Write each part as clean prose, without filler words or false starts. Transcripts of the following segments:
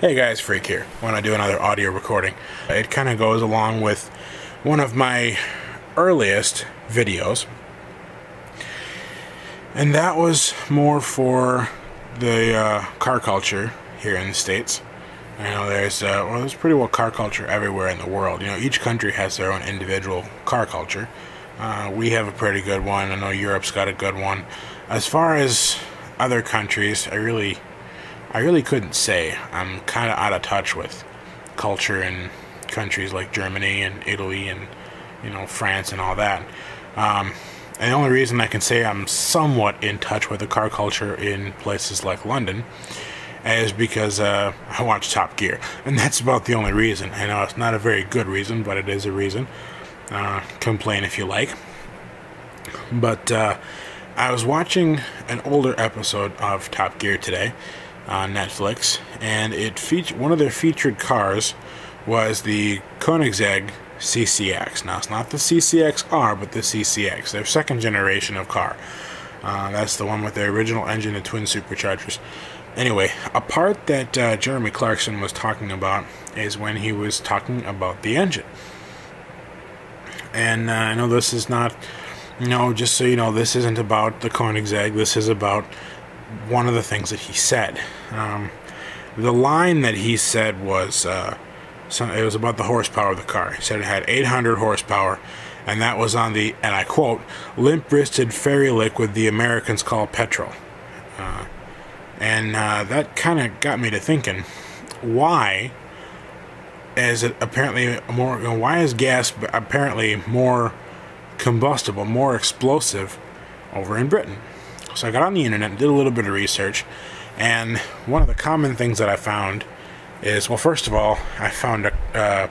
Hey guys, Freak here. Want to do another audio recording. It kind of goes along with one of my earliest videos, and that was more for the car culture here in the States. I know there's pretty well car culture everywhere in the world. You know, each country has their own individual car culture. We have a pretty good one. I know Europe's got a good one. As far as other countries, I really couldn't say. I'm kind of out of touch with culture in countries like Germany and Italy and, you know, France and all that. And the only reason I can say I'm somewhat in touch with the car culture in places like London is because I watch Top Gear. And that's about the only reason. I know it's not a very good reason, but it is a reason. Complain if you like. But I was watching an older episode of Top Gear today on Netflix, and one of their featured cars was the Koenigsegg CCX. Now, it's not the CCXR, but the CCX, their second generation of car. That's the one with the original engine and twin superchargers. Anyway, a part that Jeremy Clarkson was talking about is when he was talking about the engine. And I know this is not, just so you know, this isn't about the Koenigsegg. This is about one of the things that he said. The line that he said was, it was about the horsepower of the car. He said it had 800 horsepower, and that was on the, and I quote, limp-wristed fairy liquid the Americans call petrol. And that kind of got me to thinking, why is it apparently more, why is gas apparently more combustible, more explosive over in Britain? So I got on the internet and did a little bit of research, and one of the common things that I found is, well, first of all, I found a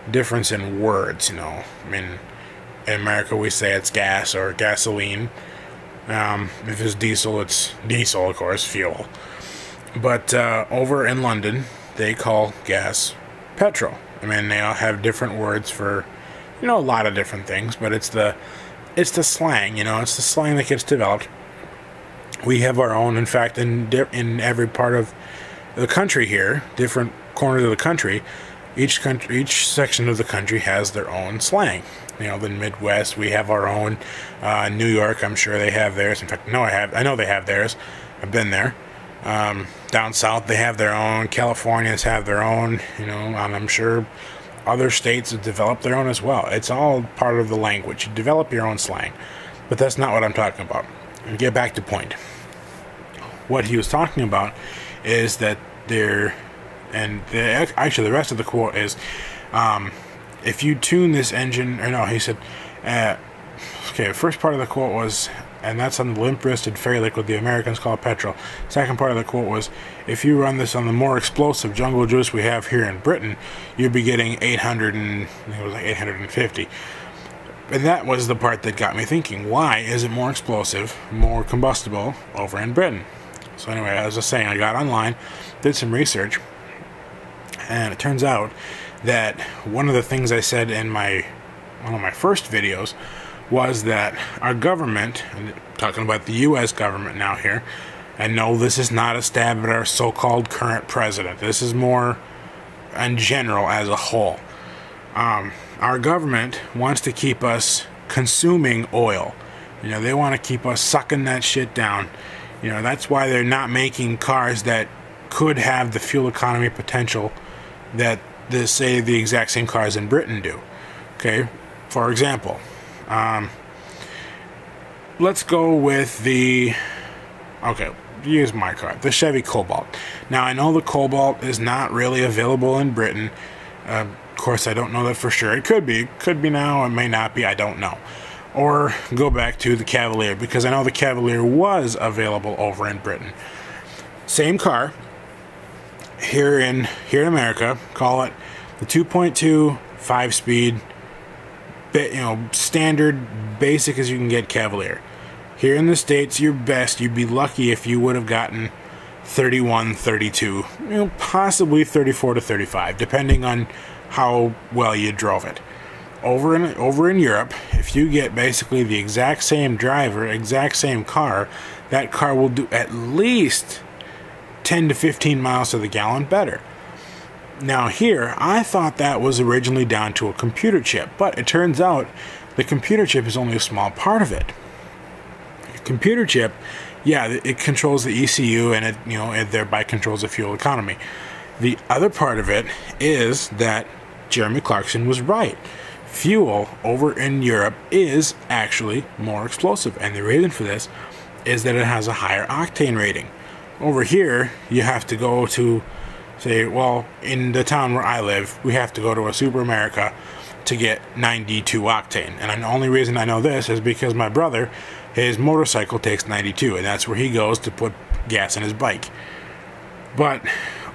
difference in words. You know, I mean, in America we say it's gas or gasoline. If it's diesel, it's diesel, of course, fuel. But over in London, they call gas petrol. I mean, they all have different words for, a lot of different things, but it's the slang. It's the slang that gets developed. We have our own, in fact, in every part of the country here, different corners of the country, each section of the country has their own slang. The Midwest, we have our own. New York, I'm sure they have theirs. In fact, I know they have theirs. I've been there. Down south, they have their own. Californians have their own. And I'm sure other states have developed their own as well. It's all part of the language. You develop your own slang, but that's not what I'm talking about. And get back to point. What he was talking about is that actually the rest of the quote is, if you tune this engine, he said, okay, the first part of the quote was, and that's on the limp-wristed fairy liquid the Americans call petrol. Second part of the quote was, if you run this on the more explosive jungle juice we have here in Britain, you'd be getting 850. And that was the part that got me thinking, why is it more explosive, more combustible over in Britain? So anyway, as I was saying, I got online, did some research, and it turns out that one of the things I said in one of my first videos was that our government, and talking about the U.S. government now here, and no, this is not a stab at our so-called current president. This is more in general as a whole. Our government wants to keep us consuming oil. They want to keep us sucking that shit down. That's why they're not making cars that could have the fuel economy potential that the exact same cars in Britain do. Okay, for example, let's go with use my car, the Chevy Cobalt. Now, I know the Cobalt is not really available in Britain. Of course, I don't know that for sure. It could be now, it may not be, I don't know. Or go back to the Cavalier, because I know the Cavalier was available over in Britain. Same car, here in America, call it the 2.2 5-speed, standard, basic as you can get Cavalier. Here in the States, you'd be lucky if you would have gotten 31, 32, possibly 34 to 35, depending on how well you drove it. Over in Europe, if you get basically the exact same driver, exact same car, that car will do at least 10 to 15 miles to the gallon better. Now here, I thought that was originally down to a computer chip, but it turns out the computer chip is only a small part of it. The computer chip, yeah, it controls the ECU, and it thereby controls the fuel economy. The other part of it is that Jeremy Clarkson was right. Fuel over in Europe is actually more explosive, and the reason for this is that it has a higher octane rating. Over here, you have to go to, say, well, in the town where I live, we have to go to a Super America to get 92 octane. And the only reason I know this is because my brother, his motorcycle takes 92, and that's where he goes to put gas in his bike. But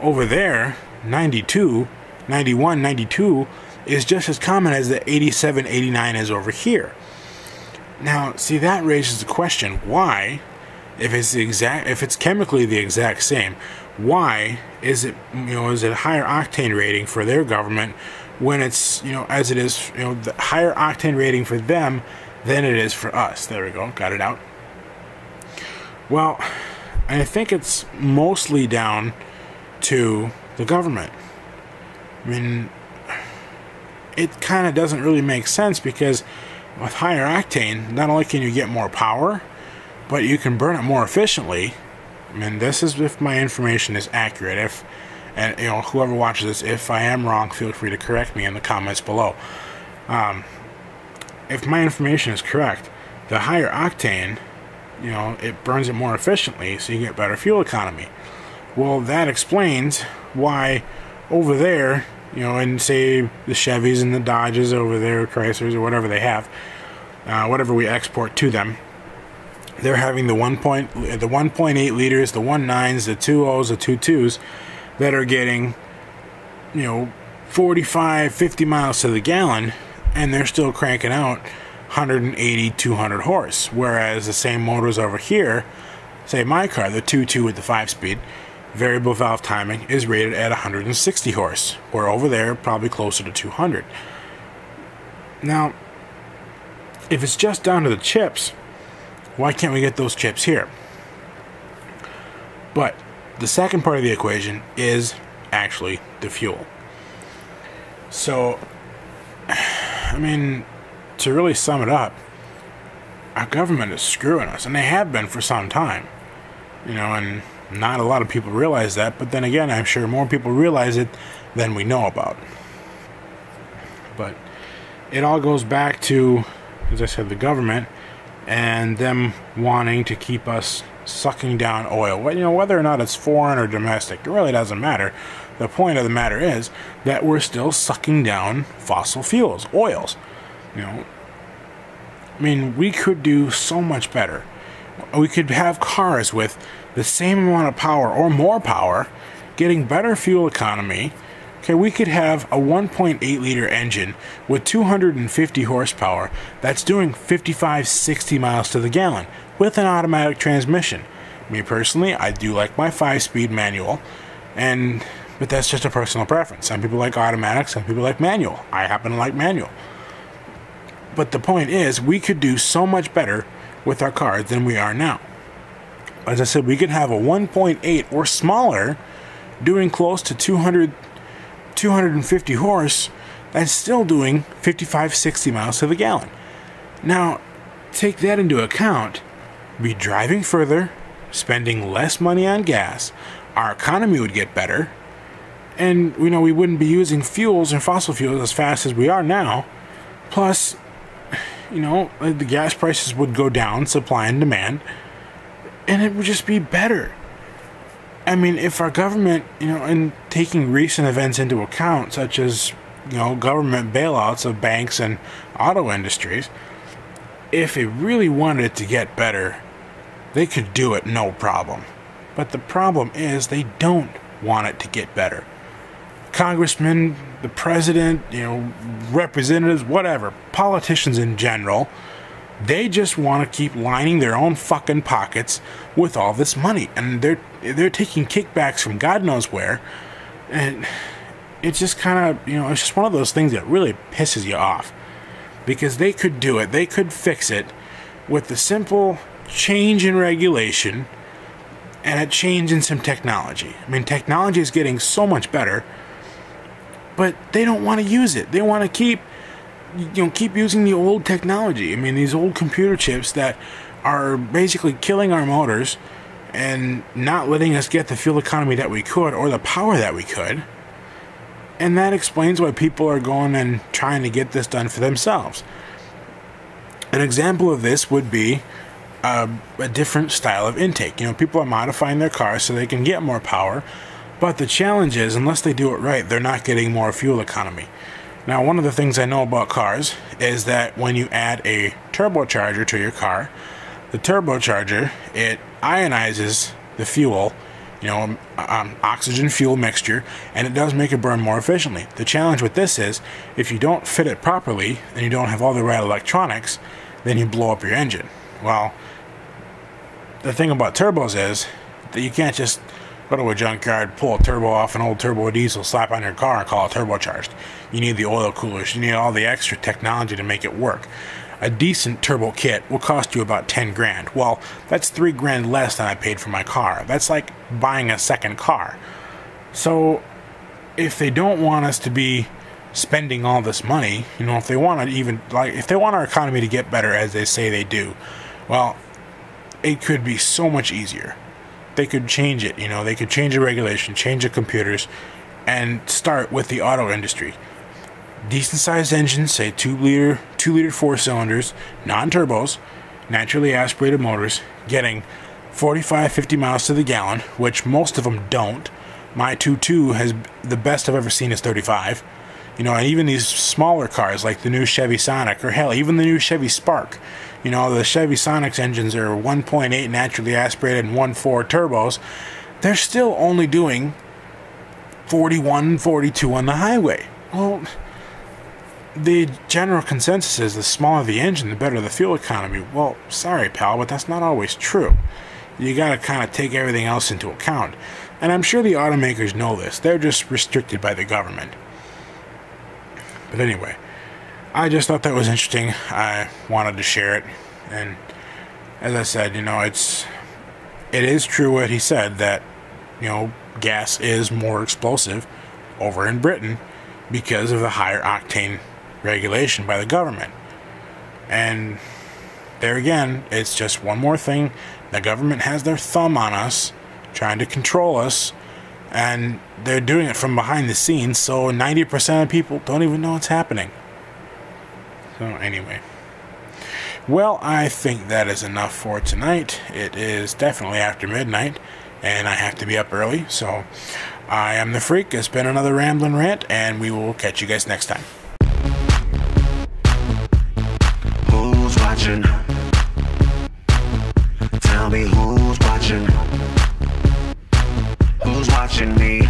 over there, 92, 91, 92 is just as common as the 87, 89 is over here. Now, see, that raises the question, why, if it's chemically the exact same, why is it a higher octane rating for their government when it's, as it is, the higher octane rating for them than it is for us? There we go, got it out. Well, I think it's mostly down to the government. I mean, it kind of doesn't really make sense, because with higher octane, not only can you get more power, but you can burn it more efficiently. I mean, this is if my information is accurate. And whoever watches this, if I am wrong, feel free to correct me in the comments below. If my information is correct, the higher octane, it burns it more efficiently, so you get better fuel economy. Well, that explains why over there, and say the Chevys and the Dodges over there, Chryslers or whatever they have, whatever we export to them, they're having the 1.8 liters, the 1.9s, the 2.0s, the 2.2s that are getting, 45, 50 miles to the gallon, and they're still cranking out 180, 200 horse. Whereas the same motors over here, say my car, the 2.2 with the 5-speed, variable valve timing, is rated at 160 horse, where over there probably closer to 200. Now, if it's just down to the chips, why can't we get those chips here? But the second part of the equation is actually the fuel. So, I mean, to really sum it up, our government is screwing us, and they have been for some time. And not a lot of people realize that, but then again, I'm sure more people realize it than we know about. But it all goes back to, as I said, the government and them wanting to keep us sucking down oil. Whether or not it's foreign or domestic, it really doesn't matter. The point of the matter is that we're still sucking down fossil fuels, oils. I mean, we could do so much better. We could have cars with the same amount of power or more power, getting better fuel economy. Okay, we could have a 1.8 liter engine with 250 horsepower that's doing 55, 60 miles to the gallon with an automatic transmission. Me personally, I do like my 5-speed manual, but that's just a personal preference. Some people like automatic, some people like manual. I happen to like manual. But the point is, we could do so much better with our cars than we are now. As I said, we could have a 1.8 or smaller doing close to 250 horse that's still doing 55, 60 miles to the gallon. Now, take that into account. Be driving further, spending less money on gas, our economy would get better, and we wouldn't be using fuels and fossil fuels as fast as we are now. Plus, the gas prices would go down, supply and demand, and it would just be better. I mean, if our government, and taking recent events into account, such as, government bailouts of banks and auto industries, if it really wanted it to get better, they could do it no problem. But the problem is they don't want it to get better. Congressmen, the president, representatives, whatever, politicians in general, they just want to keep lining their own fucking pockets with all this money, and they're taking kickbacks from God knows where, and it's just kind of, it's just one of those things that really pisses you off, because they could do it, they could fix it with the simple change in regulation and a change in some technology. I mean, technology is getting so much better. but they don't want to use it. They want to keep using the old technology. I mean, these old computer chips that are basically killing our motors and not letting us get the fuel economy that we could or the power that we could. And that explains why people are going and trying to get this done for themselves. An example of this would be a different style of intake. People are modifying their cars so they can get more power, but the challenge is, unless they do it right, they're not getting more fuel economy. Now, one of the things I know about cars is that when you add a turbocharger to your car, the turbocharger, it ionizes the fuel, oxygen fuel mixture, and it does make it burn more efficiently. The challenge with this is, if you don't fit it properly and you don't have all the right electronics, then you blow up your engine. Well, the thing about turbos is that you can't just go to a junkyard, pull a turbo off an old turbo diesel, slap on your car, and call it turbocharged. You need the oil coolers. You need all the extra technology to make it work. A decent turbo kit will cost you about 10 grand. Well, that's 3 grand less than I paid for my car. That's like buying a second car. So, if they don't want us to be spending all this money, if they want if they want our economy to get better as they say they do, well, it could be so much easier. They could change it, they could change the regulation, change the computers, and start with the auto industry. Decent sized engines, say 2 liter 4 cylinders, non-turbos, naturally aspirated motors, getting 45-50 miles to the gallon, which most of them don't. My 2.2 has, the best I've ever seen is 35. And even these smaller cars like the new Chevy Sonic, or hell, even the new Chevy Spark. The Chevy Sonic's engines are 1.8 naturally aspirated and 1.4 turbos. They're still only doing 41, 42 on the highway. Well, the general consensus is the smaller the engine, the better the fuel economy. Well, sorry, pal, but that's not always true. You gotta kind of take everything else into account. And I'm sure the automakers know this. They're just restricted by the government. But anyway, I just thought that was interesting. I wanted to share it. And as I said, it is true what he said, that, gas is more explosive over in Britain because of the higher octane regulation by the government. And there again, it's just one more thing. The government has their thumb on us, trying to control us, and they're doing it from behind the scenes, so 90% of people don't even know what's happening. So anyway, well, I think that is enough for tonight. It is definitely after midnight, and I have to be up early, so I am the Freak. It's been another Ramblin Rant, and we will catch you guys next time. Who's watching? Tell me who's watching? Who's watching me?